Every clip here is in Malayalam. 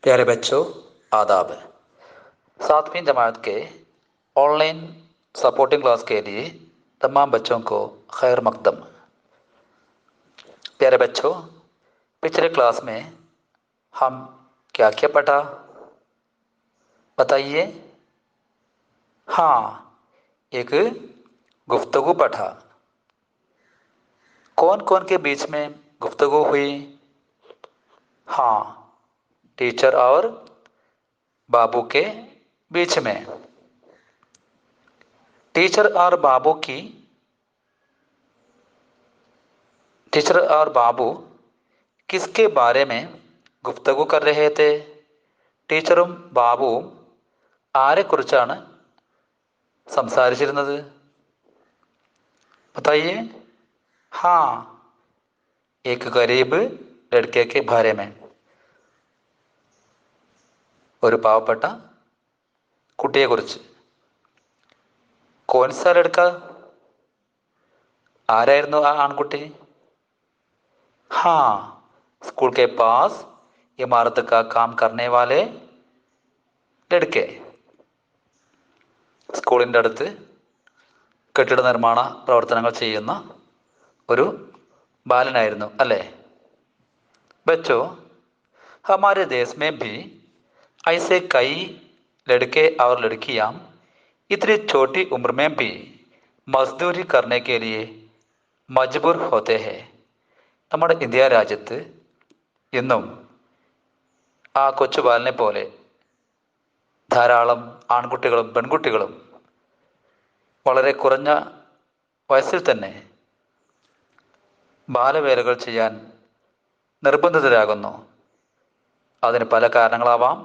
प्यारे बच्चों, आदाब। 7वीं जमात के ऑनलाइन सपोर्टिंग क्लास के लिए तमाम बच्चों को खैर मकदम। प्यारे बच्चों, पिछले क्लास में हम क्या क्या पढ़ा बताइए। हाँ, एक गुफ्तगू पढ़ा। कौन कौन के बीच में गुफ्तगू हुई? हाँ, टीचर और बाबू के बीच में। टीचर और बाबू की टीचर और बाबू किसके बारे में ഗുഫ്തഗു कर रहे थे? ടീച്ചറും ബാബുവും ആരെക്കുറിച്ചാണ് സംസാരിച്ചിരുന്നത്? बताइए। हाँ, एक गरीब लड़के के बारे में, ഒരു പാവപ്പെട്ട കുട്ടിയെക്കുറിച്ച്। कौन सा लड़का? ആരായിരുന്നു ആ ആൺകുട്ടി? हाँ, स्कूल के पास इमारत का काम करने वाले लड़के। സ്കൂളിൻ്റെ അടുത്ത് കെട്ടിട നിർമ്മാണ പ്രവർത്തനങ്ങൾ ചെയ്യുന്ന ഒരു ബാലനായിരുന്നു അല്ലേ? बच्चों, हमारे देश में भी ऐसे कई लड़के और लड़कियां इतनी छोटी उम्र में भी मजदूरी करने के लिए मजबूर होते हैं. നമ്മുടെ ഇന്ത്യ രാജ്യത്ത് ഇന്നും ആ കൊച്ചു ബാലനെ പോലെ ധാരാളം ആൺകുട്ടികളും പെൺകുട്ടികളും വളരെ കുറഞ്ഞ വയസ്സിൽ തന്നെ ബാലവേലകൾ ചെയ്യാൻ നിർബന്ധിതരാകുന്നു. അതിന് പല കാരണങ്ങളാവാം.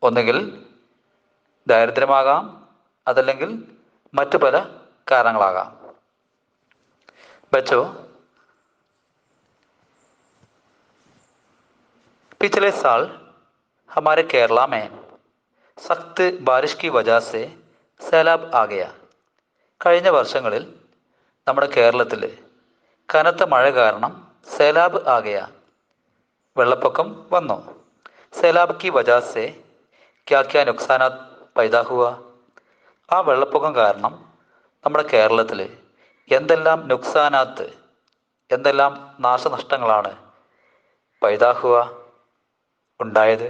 ഒന്നുകിൽ ദാരിദ്ര്യമാകാം, അതല്ലെങ്കിൽ മറ്റു പല കാരണങ്ങളാകാം. बच्चों, पिछले साल हमारे केरला में सख्त बारिश की वजह से सैलाब आ गया. കഴിഞ്ഞ വർഷങ്ങളിൽ നമ്മുടെ കേരളത്തിൽ കനത്ത മഴ കാരണം സൈലാബ് ആ ഗയ, വെള്ളപ്പൊക്കം വന്നു. സൈലാബ് की वजह से क्या क्या नुकसानात पैदा हुआ? ആ വെള്ളപ്പൊക്കം കാരണം നമ്മുടെ കേരളത്തിൽ എന്തെല്ലാം നുക്സാനാത്ത്, എന്തെല്ലാം നാശനഷ്ടങ്ങളാണ് पैदा हुआ ഉണ്ടായത്?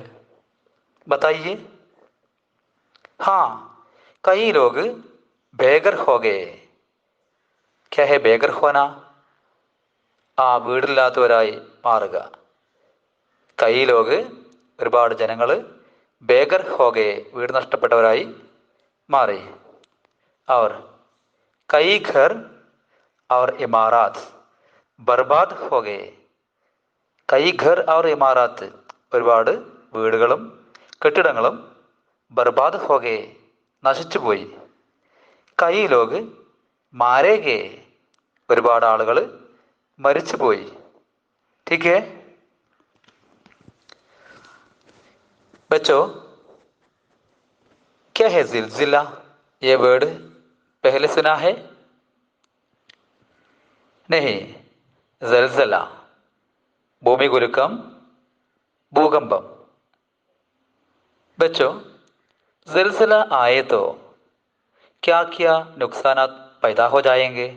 बताइए. हाँ, कई लोग बेघर हो गए. क्या है बेघर होना? ആ വീടില്ലാത്തവരായി മാറുക. കൈ ലോഗ് ഒരുപാട് ജനങ്ങൾ ബേഗർ ഹോഗയെ വീട് നഷ്ടപ്പെട്ടവരായി മാറി. അവർ കൈ ഘർ और इमारत ബർബാദ് ഹോഗയെ. കൈ ഘർ और ഇമാറാത്ത് ഒരുപാട് വീടുകളും കെട്ടിടങ്ങളും ബർബാദ് ഹോഗയെ നശിച്ചുപോയി. കൈ ലോഗ് മാരേ ഗേ ഒരുപാട് ആളുകൾ മരിച്ചുപോയി. ठीक है बच्चों, क्या है जिलजिला? ये वर्ड पहले सुना है? नहीं, जलजला ഭൂമികുലുക്കം, ഭൂകമ്പം. बच्चों, जिलजिला आए तो क्या क्या नुकसानात पैदा हो जाएंगे?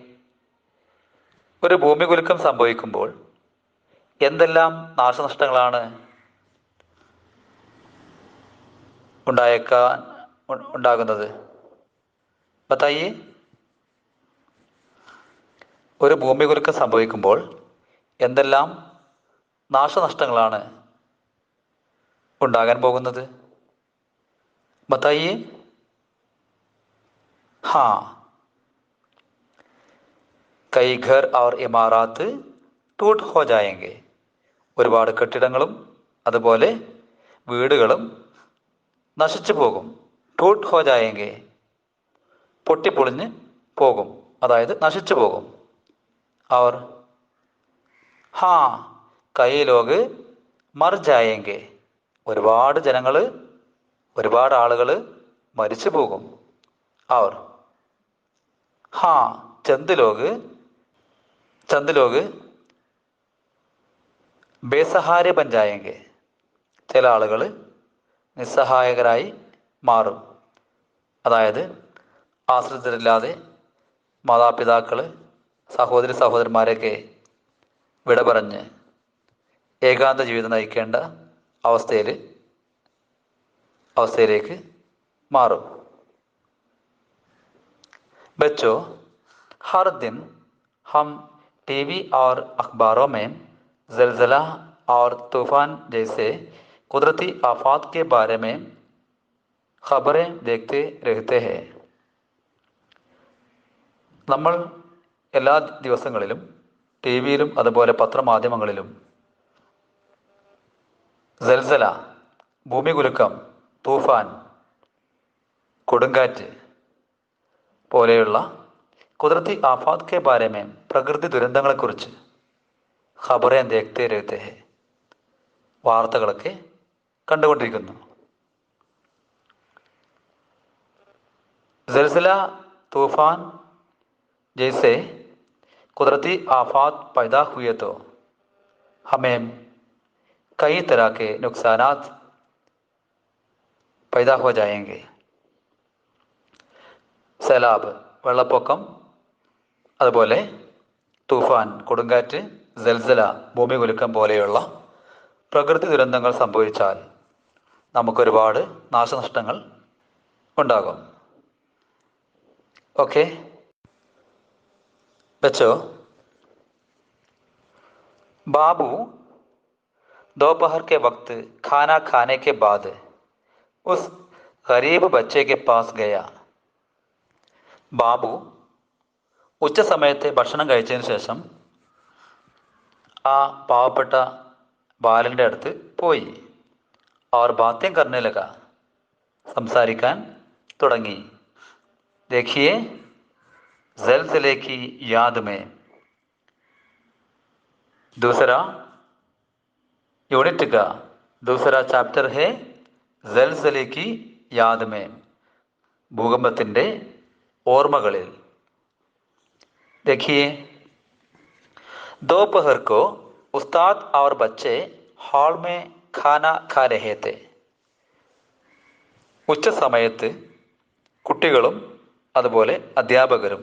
ഒരു ഭൂമികുലുക്കം സംഭവിക്കുമ്പോൾ എന്തെല്ലാം നാശനഷ്ടങ്ങളാണ് ഉണ്ടാകുന്നത്? बताइए. ഒരു ഭൂമികുലുക്കം സംഭവിക്കുമ്പോൾ എന്തെല്ലാം നാശനഷ്ടങ്ങളാണ് ഉണ്ടാകാൻ പോകുന്നത്? बताइए. हाँ, कई घर और इमारत टूट हो जाएंगे. ഒരുപാട് കെട്ടിടങ്ങളും അതുപോലെ വീടുകളും നശിച്ചു പോകും. ടൂട്ട് ഹോ ജായെങ്കെ പൊട്ടിപ്പൊളിഞ്ഞ് പോകും, അതായത് നശിച്ചു പോകും. അവർ ഹാ കൈ ലോഗ് മർ ജായെങ്കെ ഒരുപാട് ജനങ്ങൾ, ഒരുപാട് ആളുകൾ മരിച്ചു പോകും. അവർ ഹാ ചന്ദ് ലോഗ് ബേസഹാരെ ബൻ ജായെങ്കെ ചില ആളുകൾ നിസ്സഹായകരായി മാറും. അതായത് ആശ്രിതരില്ലാതെ മാതാപിതാക്കൾ, സഹോദരി സഹോദരന്മാരെയൊക്കെ വിട പറഞ്ഞ് ഏകാന്ത ജീവിതം നയിക്കേണ്ട അവസ്ഥയിലേക്ക് മാറും. बच्चों, हर दिन हम टीवी और अखबारों में ज़लज़ला और तूफ़ान जैसे कुदरती आफात के बारे में खबरें देखते रहते हैं. നമ്മൾ എല്ലാ ദിവസങ്ങളിലും ടി വിയിലും അതുപോലെ പത്രമാധ്യമങ്ങളിലും സൽസല, ഭൂമികുലുക്കം, തൂഫാൻ, കൊടുങ്കാറ്റ് പോലെയുള്ള കുദരത്തി ആഫാത് കെ ബാരമേ, പ്രകൃതി ദുരന്തങ്ങളെക്കുറിച്ച് ഖബറേൻ ദേഖ്തേ രഹ്തേ ഹെ, വാർത്തകളൊക്കെ കണ്ടുകൊണ്ടിരിക്കുന്നു. സൽസല, തൂഫാൻ जैसे कुदरती आफात पैदा हुए तो हमें कई तरह के नुकसानात पैदा हो जाएंगे. സൈലാബ്, വെള്ളപ്പൊക്കം, അതുപോലെ തൂഫാൻ, കൊടുങ്കാറ്റ്, സൽസല, ഭൂമികുലുക്കം പോലെയുള്ള പ്രകൃതി ദുരന്തങ്ങൾ സംഭവിച്ചാൽ നമുക്കൊരുപാട് നാശനഷ്ടങ്ങൾ ഉണ്ടാകും. ഓക്കെ बच्चों, बाबू दोपहर के वक्त खाना खाने के बाद उस गरीब बच्चे के पास गया. ബാബു ഉച്ച സമയത്തെ ഭക്ഷണം കഴിച്ചതിന് ശേഷം ആ പാവപ്പെട്ട ബാലൻ്റെ അടുത്ത് പോയി. അവർ ബാത്യം കർണേ ലഗ, സംസാരിക്കാൻ തുടങ്ങി. देखिए ज़लज़ले की याद में दूसरा यूनिट का दूसरा ചാപ്റ്റർ है ज़लज़ले की याद में, ഭൂകമ്പത്തിൻ്റെ ഓർമ്മകളിൽ. देखिए दोपहर को उस्ताद और बच्चे हॉल में खाना खा रहे थे. ഉച്ച സമയത്ത് കുട്ടികളും അതുപോലെ അധ്യാപകരും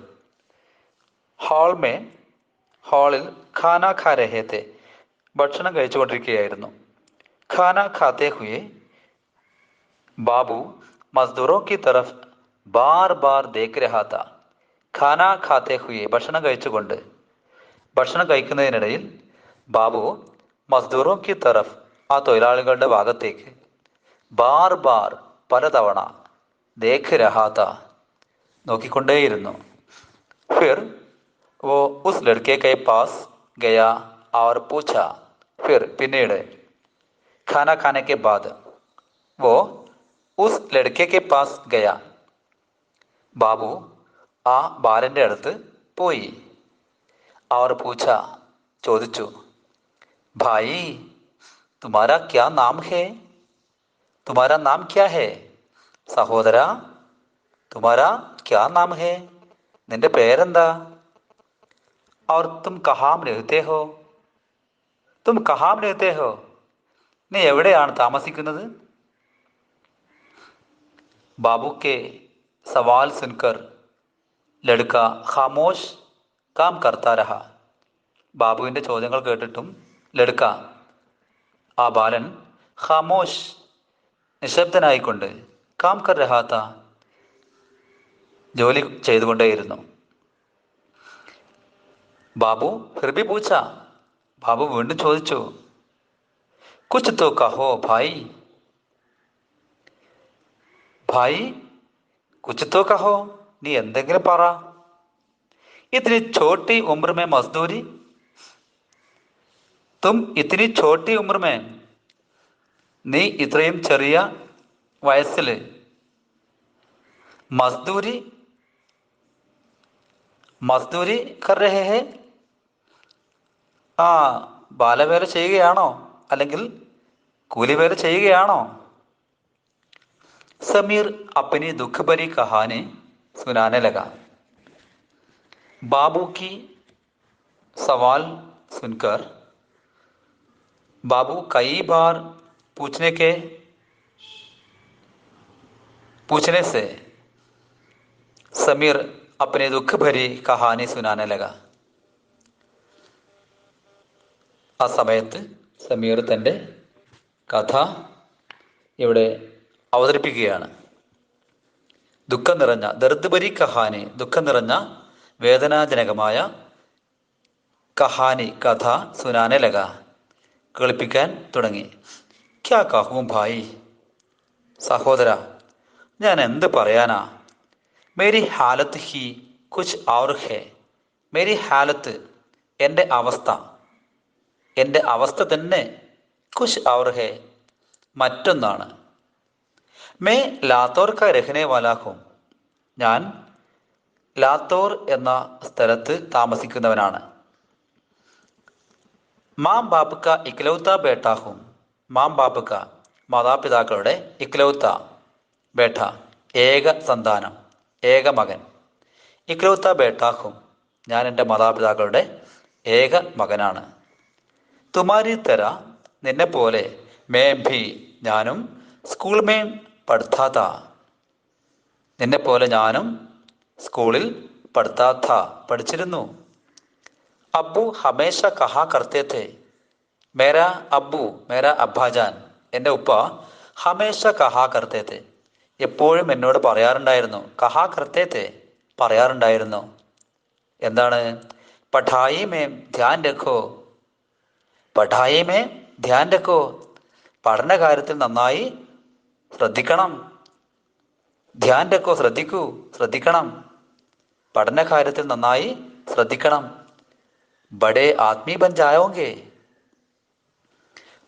ഹാളിൽ ഖാന ഖാ രഹേ തെ, ഭക്ഷണം കഴിച്ചുകൊണ്ടിരിക്കുകയായിരുന്നു. ഖാന ഖാത്തെ ഹുയെ ബാബു മസ്ദൂറോ കി തരഫ് ബാർ ബാർ ദേഖ് രഹാ താ. ഖാന ഖാത്തെ ഹുയെ, ഭക്ഷണം കഴിക്കുന്നതിനിടയിൽ ബാബു മസ്ദൂറോ കി തരഫ്, ആ തൊഴിലാളികളുടെ ഭാഗത്തേക്ക് ബാർ ബാർ, പലതവണ, ദേഖ് രഹാ താ, നോക്കിക്കൊണ്ടേയിരുന്നു. ഫിർ वो उस लड़के के पास गया और पूछा. फिर പിന്നീട് खाना खाने के बाद वो उस लड़के के पास गया, ബാബു ആ ബാലൻ്റെ അടുത്ത് പോയി. और पूछा, ചോദിച്ചു. भाई तुम्हारा क्या नाम है? तुम्हारा नाम क्या है? സഹോദര, तुम्हारा क्या नाम है? നിന്റെ പേരെന്താ? और तुम कहाँ रहते हो? तुम कहाँ रहते हो? നീ എവിടെയാണ് താമസിക്കുന്നത്? बाबू के सवाल सुनकर लड़का खामोश काम करता रहा. ബാബുവിൻ്റെ ചോദ്യങ്ങൾ കേട്ടിട്ടും ലടുക്ക, ആ ബാലൻ, ഖാമോഷ്, നിശബ്ദനായിക്കൊണ്ട്, കാം കർ രഹാ താ, ജോലി ചെയ്തുകൊണ്ടേയിരുന്നു. ബാബു ഫിർ ഭി പൂച്ച, ബാബു വീണ്ടും ചോദിച്ചു. കുച്ച് തോ കഹോ ഭായ്. ഭായ് കുച്ച് തോ കഹോ, നീ എന്തെങ്കിലും പറ. ഇത്തിനി ഛോട്ടി ഉമ്ര മേ മസ്ദൂരി, തും ഇത്തിനി ഛോട്ടി ഉമ്ര മേ, നീ ഇത്രയും ചെറിയ വയസ്സിൽ മസ്ദൂരി കർ രഹേ ഹേ, ആ ബാലവേല ചെയ്യുകയാണോ, അല്ലെങ്കിൽ കൂലിവേല ചെയ്യുകയാണോ? സമീർ അപ്പനി ദുഃഖഭരി കഹാനി സുനാനെ ലഗ. ബാബു की सवाल सुनकर बाबू कई बार पूछने के पूछने से समीर अपनी दुख भरी कहानी सुनाने लगा. ആ സമയത്ത് സമീർ തൻ്റെ കഥ ഇവിടെ അവതരിപ്പിക്കുകയാണ്. ദുഃഖം നിറഞ്ഞ ദർദ് ഭരി കഹാനി, ദുഃഖം നിറഞ്ഞ വേദനാജനകമായ കഹാനി കഥ സുനാനെ ലഗ, കേൾപ്പിക്കാൻ തുടങ്ങി. ക്യാ കഹൂം ഭായി, സഹോദര ഞാൻ എന്ത് പറയാനാ. Mary ഹാലത്ത് he Cooch our hey, Mary ഹാലത്ത് എൻ്റെ അവസ്ഥ, എൻ്റെ അവസ്ഥ തന്നെ കുച്ച് ഔർ ഹേ മറ്റൊന്നാണ്. മേ ലാത്തോർ കാ രഹ്നെ വാലാ ഹൂം, ഞാൻ ലാത്തോർ എന്ന സ്ഥലത്ത് താമസിക്കുന്നവനാണ്. മാം ബാപ്പ് കാ ഇക്ലൗത്ത ബേട്ടാ ഹൂം, മാം ബാപ്പ് കാ മാതാപിതാക്കളുടെ ഇക്ലൗത്ത ബേട്ട ഏക സന്താനം, ഏക മകൻ. ഇക്ലൗത്ത ബേട്ടാ ഹൂം ഞാൻ എൻ്റെ മാതാപിതാക്കളുടെ ഏക മകനാണ്. തുമാരി തര നിന്നെപ്പോലെ മേം ഭി ഞാനും സ്കൂൾ മേം പഠിത്താ താ, നിന്നെപ്പോലെ ഞാനും സ്കൂളിൽ പഠിത്താ താ പഠിച്ചിരുന്നു. അബ്ബു ഹമേശ കഹാ കർത്തേ थे, മേരാ അബ്ബു മേരാ അബ്ബാജാൻ എൻ്റെ ഉപ്പ ഹമേശ കഹാ കർത്തേ थे എപ്പോഴും എന്നോട് പറയാറുണ്ടായിരുന്നു. കഹാ കർത്തേ थे പറയാറുണ്ടായിരുന്നു. എന്താണ്? പഠായി മേം ധ്യാൻ രഖോ, പഠായി മേം ധ്യാൻ രഖോ പഠന കാര്യത്തിൽ നന്നായി ശ്രദ്ധിക്കണം. ധ്യാൻ രഖോ ശ്രദ്ധിക്കൂ, ശ്രദ്ധിക്കണം. പഠന കാര്യത്തിൽ നന്നായി ശ്രദ്ധിക്കണം. ബഡേ ആത്മീ ബൻ ജായോगे,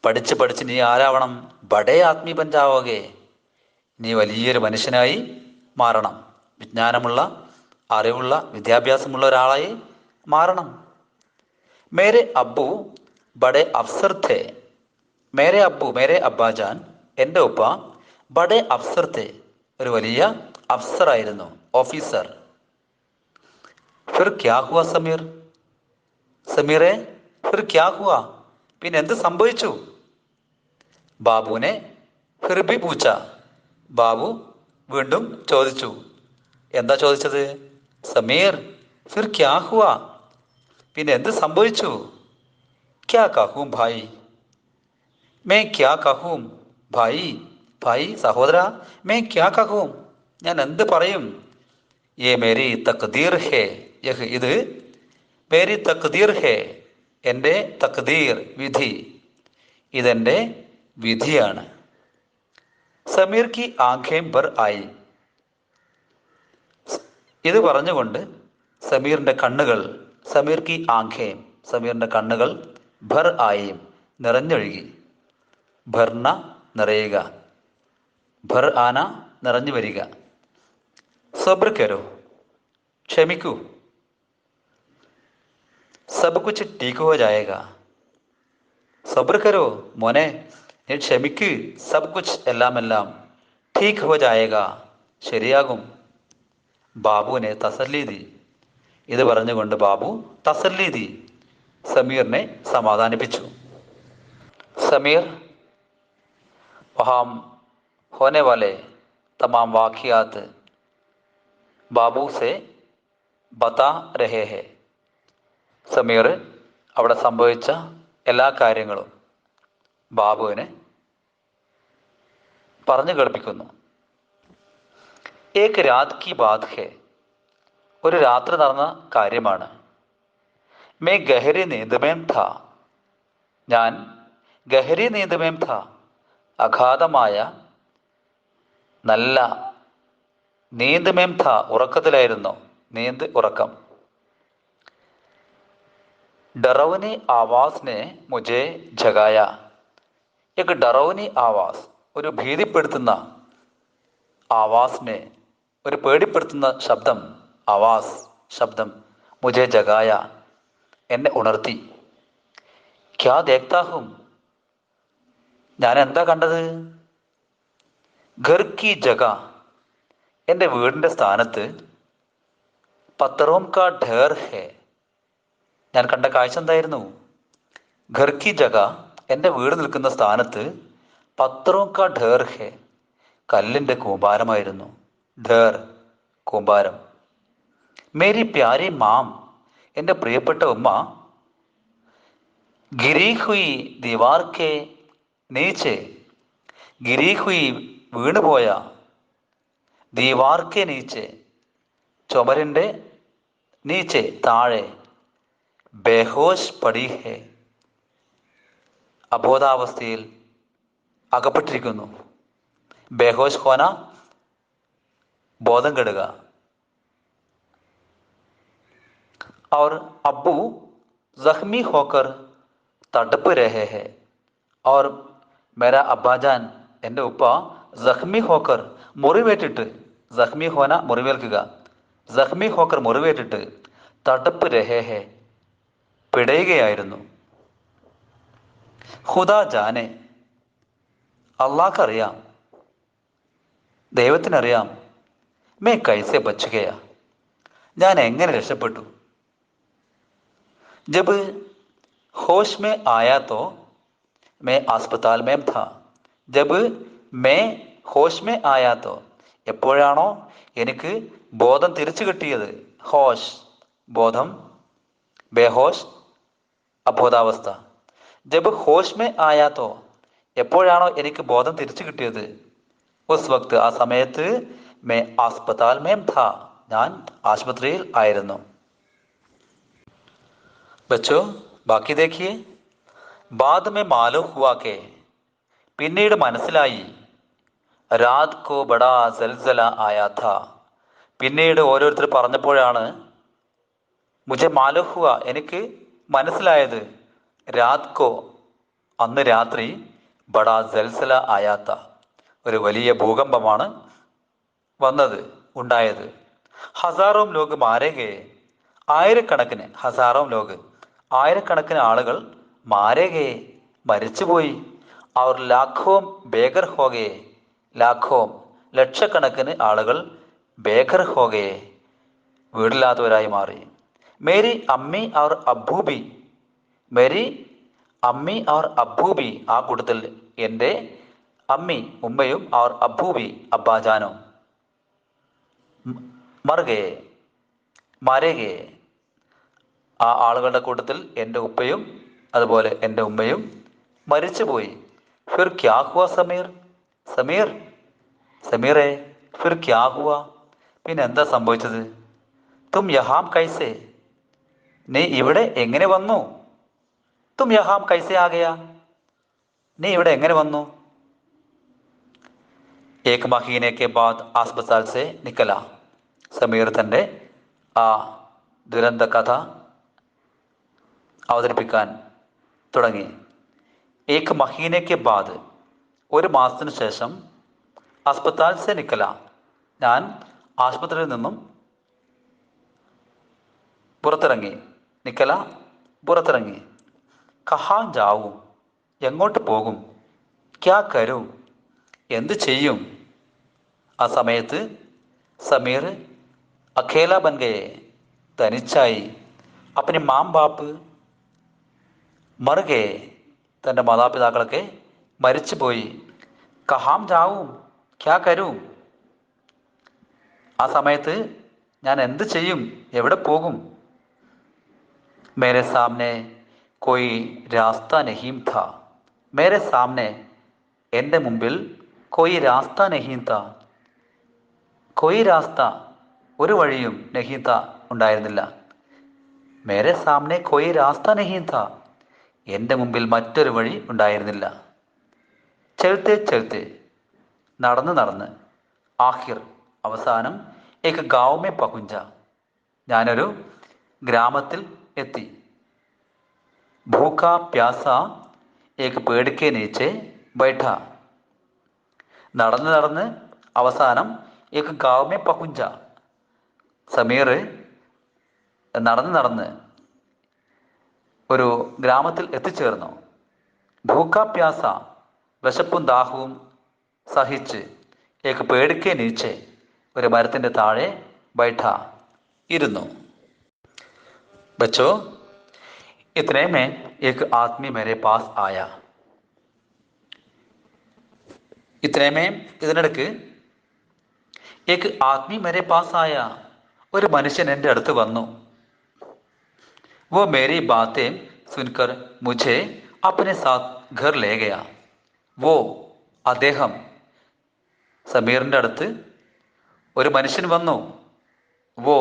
പഠിച്ച് പഠിച്ച് നീ ആരാവണം? ബഡേ ആത്മീ ബൻ ജാവോगे, നീ വലിയൊരു മനുഷ്യനായി മാറണം. വിജ്ഞാനമുള്ള, അറിവുള്ള, വിദ്യാഭ്യാസമുള്ള ഒരാളായി മാറണം. മേരെ അബ്ബു ബഡേ അഫ്സർ थे, മേരെ അബ്ബു മേരെ അബ്ബാജാൻ എൻ്റെ ഉപ്പ ബഡേ അഫ്സർ थे ഒരു വലിയ അഫ്സറായിരുന്നു, ഓഫീസർ. ഫിർ ക്യാ ഹുവാ സമീർ, സമീറെ ഫിർ ക്യാ ഹുവാ പിന്നെ എന്ത് സംഭവിച്ചു? ബാബുവിനെ ഫിർ ഭി പൂച്ച, ബാബു വീണ്ടും ചോദിച്ചു. എന്താ ചോദിച്ചത്? സമീർ ഫിർ ക്യാ ഹുവാ പിന്നെ എന്ത് സംഭവിച്ചു? ക്യാ കഹൂം ഭായി, മേ ക്യാ കഹൂം ഭായി, ഭായി സഹോദര മേ ക്യാ കഹൂം ഞാൻ എന്ത് പറയും? യേ മേരി തഖ്ദീർ ഹേ, യഹ് ഇത് മേരി തഖ്ദീർ ഹേ എൻ്റെ തഖ്ദീർ വിധി, ഇതെൻ്റെ വിധിയാണ്. സമീർ കി ആംഖേം ഭർ ആയി, ഇത് പറഞ്ഞുകൊണ്ട് സമീറിൻ്റെ കണ്ണുകൾ, സമീർ കി ആംഖേം സമീറിൻ്റെ കണ്ണുകൾ ഭർ ആയി നിറഞ്ഞൊഴുകി. ഭർന നിറയുക, ഭർ ആന നിറഞ്ഞു വരിക. സബ്ർ കരോ ക്ഷമിക്കൂ, സബ് കുച്ച് ടീക്ക് ഹോ ജായേഗ, സബ്ർ കരോ മോനെ നീ ക്ഷമിക്ക്, സബ് കുച്ച് എല്ലാം ടീക്ക് ഹോ ജായേഗ ശരിയാകും. ബാബുവിനെ തസല്ലി ദി, ഇത് പറഞ്ഞുകൊണ്ട് ബാബു തസല്ലി ദി സമീറിനെ സമാധാനിപ്പിച്ചു. സമീർ വഹാം ഹോനെ വാലെ തമാം വാഖിയാത്ത് ബാബു സെ ബതാ രഹേ ഹെ, സമീർ അവിടെ സംഭവിച്ച എല്ലാ കാര്യങ്ങളും ബാബുവിനെ പറഞ്ഞു കേൾപ്പിക്കുന്നു. ഏക് രാത് കി ബാത് ഹെ, ഒരു രാത്രി നടന്ന കാര്യമാണ്. മേ ഗഹരി നീന്ദമേം ഥാ, ഞാൻ ഗഹരി നീന്ദമേം ഥാ അഗാധമായ നല്ല നീന്ദമേം ഥാ ഉറക്കത്തിലായിരുന്നു, നീന്ത് ഉറക്കം. ഡറൗനി ആവാസ് നെ മുझे ജഗായ, एक ഡറൗനി ആവാസ് ഒരു ഭീതിപ്പെടുത്തുന്ന, ആവാസിനെ ഒരു പേടിപ്പെടുത്തുന്ന ശബ്ദം, ആവാസ് ശബ്ദം, മുझे ജഗായ എന്നെ ഉണർത്തി. ക്യാ ദേഖ്താ ഹും ഞാൻ എന്താ കണ്ടത്? ഘർ കി ജഗ എൻ്റെ വീടിൻ്റെ സ്ഥാനത്ത്, പത്തറോം കാ ഢേർ ഹേ ഞാൻ കണ്ട കാഴ്ച എന്തായിരുന്നു? ഘർ കി ജഗ എൻ്റെ വീട് നിൽക്കുന്ന സ്ഥാനത്ത്, പത്രോं കാ ഢേർ ഹെ, കല്ലിൻ്റെ കൂമ്പാരമായിരുന്നു. ഢേർ, കൂമ്പാരം. മേരി പ്യാരി മാം, എൻ്റെ പ്രിയപ്പെട്ട ഉമ്മ, ഗിരി ഹുയി ദീവാർ കെ നീച്ചെ, ഗിരി ഹുയി വീണുപോയ, ദീവാർ കെ നീച്ചെ ചുമരിൻ്റെ നീച്ചെ താഴെ, ബേഹോഷ് പടി ഹെ, അബോധാവസ്ഥയിൽ അകപ്പെട്ടിരിക്കുന്നു. ബേഹോഷ് ഹോന, ബോധം കെടുക. और अब्बू जख्मी होकर तड़प रहे हैं, और मेरा അബ്ബാജാൻ, എൻ്റെ ഉപ്പ, ജഖ്മി ഹോക്കർ, മുറിവേറ്റിട്ട്, ജഖ്മി ഹോന മുറിവേൽക്കുക, ജഖ്മി ഹോക്കർ മുറിവേറ്റിട്ട്, തടപ്പ് രഹേ ഹെ പിടയുകയായിരുന്നു. ഖുദാ ജാനെ, അള്ളാഹ്ക്കറിയാം, ദൈവത്തിനറിയാം, മേ കൈസെ ബച്ചുകയാ, ഞാൻ എങ്ങനെ രക്ഷപ്പെട്ടു. जब होश में आया तो मैं अस्पताल में था. जब मैं ഹോഷ് മേ ആയാ തോ, എപ്പോഴാണോ എനിക്ക് ബോധം തിരിച്ചു കിട്ടിയത്. ഹോഷ്, ബോധം. ബേഹോഷ്, അബോധാവസ്ഥ. ജബ് ഹോഷ് മേ ആയാ തോ, എപ്പോഴാണോ എനിക്ക് ബോധം തിരിച്ചു കിട്ടിയത്. ഉസ് വക്ത്, ആ സമയത്ത്. മേ ആസ്പതാൽ മേം ഥാ, ഞാൻ ആശുപത്രിയിൽ ആയിരുന്നു. बच्चों, ബാക്കി देखिए. बाद में मालूम हुआ के, പിന്നീട് മനസ്സിലായി. രാത് കോ ബടാ സൽസല ആയാ ഥാ, പിന്നീട് ഓരോരുത്തർ പറഞ്ഞപ്പോഴാണ്. മുझे മാലൂം ഹുവ, എനിക്ക് മനസ്സിലായത്. രാത് കോ, അന്ന് രാത്രി. ബടാ സൽസല ആയാ ഥാ, ഒരു വലിയ ഭൂകമ്പമാണ് വന്നത്, ഉണ്ടായത്. ഹസാറോം ലോഗ് മാരേ ഗയേ, ആയിരക്കണക്കിന്. ഹസാറോം ലോഗ്, ആയിരക്കണക്കിന് ആളുകൾ. മാരേ ഗയേ, മരിച്ചുപോയി. അവർ ലാഖോം ബേഘർ ഹോ ഗയേ, ലാഖോം, ലക്ഷക്കണക്കിന് ആളുകൾ. ബേഘർ ഹോ ഗയേ, വീടില്ലാത്തവരായി മാറി. മേരി അമ്മി और അബ്ബൂ ബി, മേരി അമ്മി और അബ്ബൂ ബി, ആ കൂട്ടത്തിൽ എൻ്റെ അമ്മി, ഉമ്മയും, और അബ്ബൂ ബി, അബ്ബാജാനും. മർ ഗയേ, മാരേ ഗയേ, ആ ആളുകളുടെ കൂട്ടത്തിൽ എൻ്റെ ഉപ്പയും അതുപോലെ എൻ്റെ ഉമ്മയും മരിച്ചുപോയി. ഫിർ ക്യാ ഹുവ സമീർ, സമീർ, സമീറേ, ഫിർ ക്യാ ഹുവ, പിന്നെ എന്താ സംഭവിച്ചത്. തും യഹാം കൈസെ, നീ ഇവിടെ എങ്ങനെ വന്നു. തും യഹാം കൈസെ ആ ഗയാ, നീ ഇവിടെ എങ്ങനെ വന്നു. ഏക് മഹീനെ കെ ബാദ് ആസ്പതാൽ സെ നിക്കല, സമീർ തൻ്റെ ആ ദുരന്ത കഥ അവതരിപ്പിക്കാൻ തുടങ്ങി. ഏക് മഹീനെ കെ ബാദ്, ഒരു മാസത്തിനു ശേഷം. അസ്പതാൽ സെ നിക്കല, ഞാൻ ആശുപത്രിയിൽ നിന്നും പുറത്തിറങ്ങി. നിക്കല, പുറത്തിറങ്ങി. കഹാൻ ജാവും, എങ്ങോട്ട് പോകും. ക്യാ കരു, എന്ത് ചെയ്യും. ആ സമയത്ത് സമീർ അഖേല ബൻ ഗയേ, തനിച്ചായി. അപ്പനി മാം ബാപ്പ് മർ ഗയേ, തൻ്റെ മാതാപിതാക്കളൊക്കെ മരിച്ചുപോയി. കഹാം ജാവും ക്യാ കരും, ആ സമയത്ത് ഞാൻ എന്ത് ചെയ്യും, എവിടെ പോകും. മേരെ സാമനെ കോയി രാസ്ത നഹീം ഥാ, മേരെ സാമനെ, എൻ്റെ മുമ്പിൽ. കോയി രാസ്ത നഹീം ഥാ, കോയി രാസ്ത, ഒരു വഴിയും. നഹീം ഥാ, ഉണ്ടായിരുന്നില്ല. മേരെ സാമനെ കോയി രാസ്ത നഹീം ഥാ, എൻ്റെ മുമ്പിൽ മറ്റൊരു വഴി ഉണ്ടായിരുന്നില്ല. ചെലുത്തെ ചെലുത്തെ, നടന്ന് നടന്ന്. ആഹിർ, അവസാനം. ഏക് ഗാവ് മേ പഹുഞ്ച, ഞാനൊരു ഗ്രാമത്തിൽ എത്തി. ഭൂഖ പ്യാസ ഏക് പേട് കെ നീച്ചെ ബൈഠ, നടന്ന് നടന്ന് അവസാനം. ഏക് ഗാവ് മേ പഹുഞ്ച, സമീർ നടന്ന് നടന്ന് ഒരു ഗ്രാമത്തിൽ എത്തിച്ചേർന്നു. ഭൂഖ പ്യാസ, വിശപ്പും ദാഹവും സഹിച്ച്. ഏക് പേട് കെ നീച്ചെ, ഒരു മരത്തിൻ്റെ താഴെ. ബൈഠ, ഇരുന്നു. बच्चों, इतने में एक आदमी मेरे पास आया. ഇത്രയുമേ ഇതിനിടയ്ക്ക് एक आदमी मेरे पास आया, ഒരു മനുഷ്യൻ എൻ്റെ അടുത്ത് വന്നു. वो मेरी बातें सुनकर मुझे अपने साथ घर ले गया. वो അദ്ദേഹം, സമീറിൻ്റെ അടുത്ത് ഒരു മനുഷ്യൻ വന്നു. വോ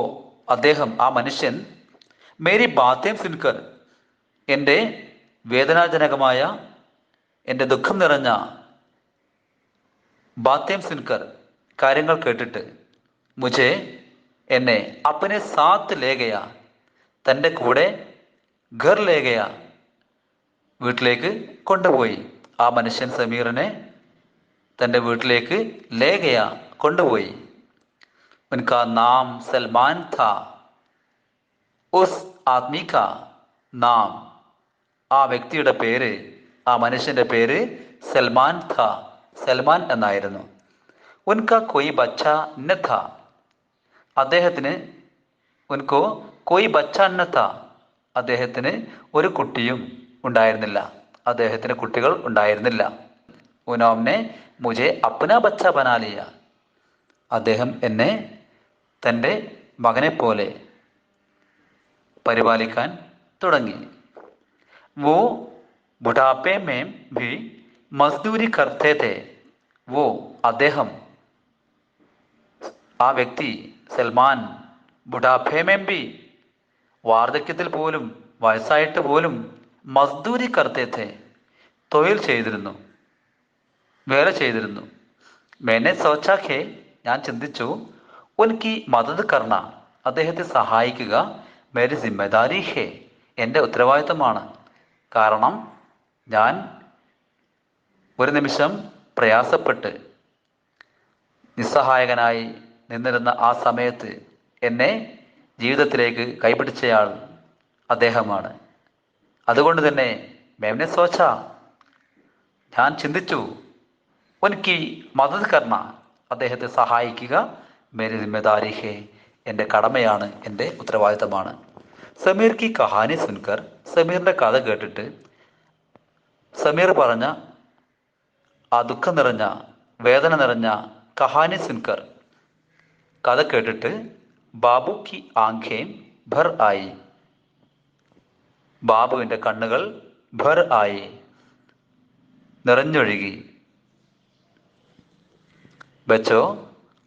അദ്ദേഹം, ആ മനുഷ്യൻ, മേരി ബാത്തേം സുൻകർ, എൻ്റെ വേദനാജനകമായ, എൻ്റെ ദുഃഖം നിറഞ്ഞ ബാത്തേം സുൻകർ, കാര്യങ്ങൾ കേട്ടിട്ട്, മുझे എന്നെ, അപ്പനെ സാത്ത് ലേഗയ, തൻ്റെ കൂടെ, ഘർ ലേഗയ, വീട്ടിലേക്ക് കൊണ്ടുപോയി. ആ മനുഷ്യൻ സമീറിനെ തൻ്റെ വീട്ടിലേക്ക് ലേഗയ, കൊണ്ടുപോയി. ഉൻകാ നാം സൽമാൻ ഥാ. ഉസ് ആദ്മി കാ നാം, ആ വ്യക്തിയുടെ പേര്, ആ മനുഷ്യൻ്റെ പേര് സൽമാൻ ഥാ, സൽമാൻ എന്നായിരുന്നു. ഉൻകാ കൊയ് ബച്ച ന ഥാ, അദ്ദേഹത്തിന്, ഉൻകോ കൊയ് ബച്ച ന ഥാ, അദ്ദേഹത്തിന് ഒരു കുട്ടിയും ഉണ്ടായിരുന്നില്ല, അദ്ദേഹത്തിന് കുട്ടികൾ ഉണ്ടായിരുന്നില്ല. ഉനോംനെ മുझे അപ്ന ബച്ച ബനാ ലിയ, അദ്ദേഹം എന്നെ തൻ്റെ മകനെപ്പോലെ പരിപാലിക്കാൻ തുടങ്ങി. വോ ബുഢാപ്പെ മേം ഭി മസ്ദൂരി കർത്തേ ഥേ. വോ അദ്ദേഹം, ആ വ്യക്തി സൽമാൻ, ബുഢാപ്പെ മേം ഭി, വാർദ്ധക്യത്തിൽ പോലും, വയസ്സായിട്ട് പോലും, മസ്ദൂരി കർത്തേ ഥേ, തൊഴിൽ ചെയ്തിരുന്നു, വേല ചെയ്തിരുന്നു. മേനെ സോച്ചാ ഖേ, ഞാൻ ചിന്തിച്ചു, ഉൻകി മദത് കർണ, അദ്ദേഹത്തെ സഹായിക്കുക, മേരി സിമ്മേദാരി ഹേ, എൻ്റെ ഉത്തരവാദിത്തമാണ്. കാരണം ഞാൻ ഒരു നിമിഷം പ്രയാസപ്പെട്ട് നിസ്സഹായകനായി നിന്നിരുന്ന ആ സമയത്ത് എന്നെ ജീവിതത്തിലേക്ക് കൈപിടിച്ചയാൾ അദ്ദേഹമാണ്. അതുകൊണ്ട് തന്നെ മേംനെ സോച്ച, ഞാൻ ചിന്തിച്ചു, ഉൻകി മദത് കർണ, അദ്ദേഹത്തെ സഹായിക്കുക, മേരി സിമ്മേദാരി ഹേ, എൻ്റെ കടമയാണ്, എൻ്റെ ഉത്തരവാദിത്തമാണ്. സമീർ കി കഹാനി സുൻകർ, സമീറിൻ്റെ കഥ കേട്ടിട്ട്, സമീർ പറഞ്ഞ ആ ദുഃഖം നിറഞ്ഞ, വേദന നിറഞ്ഞ കഹാനി സുൻകർ, കഥ കേട്ടിട്ട്, ബാബു കി ആംഖേം ഭർ ആയി, ബാബുവിൻ്റെ കണ്ണുകൾ ഭർ ആയി, നിറഞ്ഞൊഴുകി. बच्चों,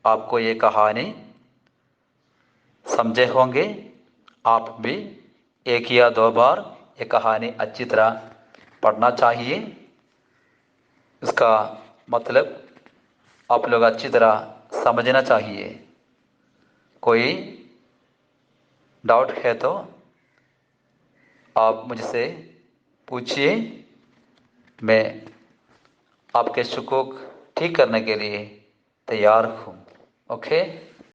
आपको ये कहानी समझे होंगे. आप भी एक या दो बार ये कहानी अच्छी तरह पढ़ना चाहिए. इसका मतलब आप लोग अच्छी तरह समझना चाहिए. कोई डाउट है तो आप मुझसे पूछिए. मैं आपके शकूक ठीक करने के लिए तैयार हूँ. ओके.